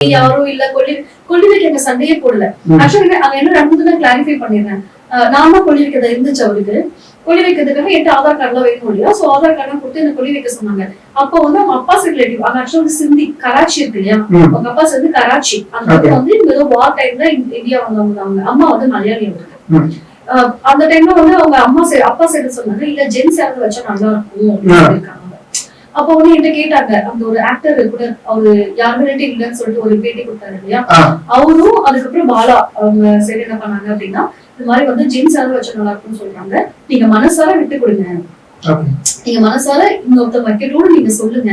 யாரும் இல்ல கொல்லி வைக்க எங்க சண்டையே போடல. ஆக்சுவலி அங்க என்ன நடந்ததுன்னு கிளாரிஃபை பண்ணிடுறேன். நாம கொல்லி வைக்கிறதா இருந்துச்சு அவருக்கு. கொல்லி வைக்கிறதுக்காக என்கிட்ட ஆதார் கார்டுலாம் வேணும் இல்லையா, சோ ஆதார் கார்டுலாம் கொடுத்து என்ன கொல்லி வைக்க சொன்னாங்க. அப்போ வந்து அவங்க அப்பா ரிலேட்டிவ் அங்க ஆக்சுவலா சிந்தி கராச்சி இருக்கு இல்லையா, அவங்க அப்பா வந்து கராச்சி. அந்த வந்து ஏதோ வார் டைம்ல இந்தியா வந்தவங்க. அவங்க அம்மா வந்து மலையாளி அவருக்கு. அந்த டைம்ல வந்து அவங்க அப்பா சைடு சொன்னாங்க, இல்ல ஜென்ஸ் யாராவது வச்சா நல்லா இருக்கும் அப்படின்னு இருக்காங்க. அப்ப வந்து என்கிட்ட கேட்டாங்க, அந்த ஒரு ஆக்டர் கூட அவரு யார் ரிலேட்டிவ் இல்லன்னு சொல்லிட்டு ஒரு பேட்டி கொடுத்தாரு இல்லையா, அவரும் அதுக்கப்புறம் பாலா அவங்க சரி என்ன பண்ணாங்க அப்படின்னா, இந்த மாதிரி வந்து ஜென்ஸ் யாராவது வச்சா நல்லா இருக்கும்னு சொல்றாங்க, நீங்க மனசார விட்டு கொடுங்க, நீங்க மனசார இன்னொருத்தர் வைக்கணும்னு நீங்க சொல்லுங்க,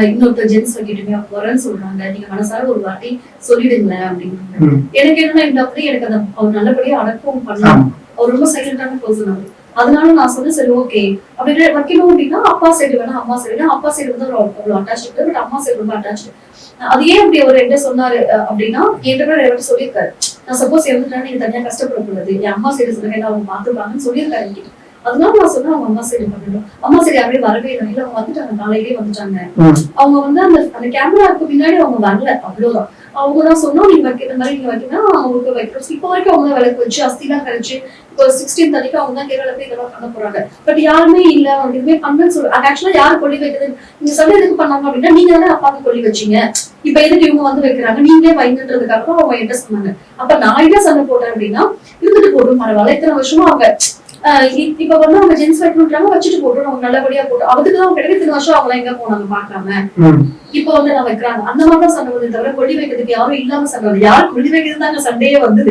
இன்னொருத்தர் ஜென்ஸ் வைக்கட்டுமே வரேன்னு சொல்றாங்க, நீங்க மனசார ஒரு வாட்டி சொல்லிடுங்க அப்படின்னு. எனக்கு என்னன்னா இந்த அப்படி எனக்கு அந்த அவர் நல்லபடியா அடக்கம் பண்ணலாம். அவர் ரொம்ப சைலண்டான பர்சன் அவரு. அதனால நான் சொன்னேன் சரி ஓகே அப்படி வைக்கணும் அப்படின்னா அப்பா சைடு வேணா அம்மா சைடு. அப்பா சைடு வந்து அவ்வளவு அட்டாச் இருக்கு, பட் அம்மா சைடு ரொம்ப அட்டாச். அது ஏன் அப்படி அவர் என்ன சொன்னாரு அப்படின்னா, என்கிட்ட சொல்லியிருக்காரு, நான் சப்போஸ் இருந்துட்டா நீங்க தனியா கஷ்டப்படக்கூடாது, என் அம்மா சைடு சொன்னா அவங்க பாத்துப்பாங்கன்னு சொல்லியிருக்காரு என்கிட்ட. அதனால நான் சொன்னேன் அவங்க அம்மா சைடு பண்ணணும். அம்மா சைடு யாருமே வரவே இல்லை, அவங்க வந்துட்டாங்க, காலையிலேயே வந்துட்டாங்க. அவங்க வந்து அந்த கேமராவுக்கு பின்னாடி அவங்க வரல, அவ்வளவுதான். அவங்கதான் சொன்னோம் நீங்க வைக்கிற மாதிரி நீங்க வைக்கணும், அவங்களுக்கு வைக்கிறோம். இப்போ வரைக்கும் அவங்க விளக்கு வச்சு அஸ்திலாம் கரைச்சு இப்போ 16 அன்னைக்கு அவங்க தான் கேரளா போய் இதெல்லாம் பண்ண போறாங்க. பட் யாருமே இல்ல அவங்க எதுவுமே பண்ணு சொல்லு. ஆக்சுவலா யாரு கொல்லி வைக்கிறது நீங்க சொல்ல எதுக்கு பண்ணாங்க அப்படின்னா, நீங்க தானே அப்பாவுக்கு கொல்லி வச்சீங்க, இப்ப எதுக்கு இவங்க வந்து வைக்கிறாங்க, நீங்களே வைங்கன்றதுக்காக அவங்க என்ன சொன்னாங்க. அப்ப நான் என்ன சண்டை போட்டேன் அப்படின்னா, இருந்துட்டு போட்டும் பரவாயில்ல, இத்தனை வருஷமா அவங்க இப்ப வந்து அவங்க ஜென்ஸ் வைக்கணும்ன்றாங்க, வச்சுட்டு போட்டோம், அவங்க நல்லபடியா போட்டோம். அதுக்கு தான் கிடையாது இத்தனை வருஷம் அவங்க எங்க போனாங்க பாக்காம, இப்ப வந்து நான் வைக்கிறாங்க. அந்த மாதிரிதான் சண்டை வந்து தவிர கொல்லி வைக்கிறதுக்கு யாரும் இல்லாம சண்டை. யாரும் கொல்லி வைக்கிறது தாங்க சண்டையே வந்தது.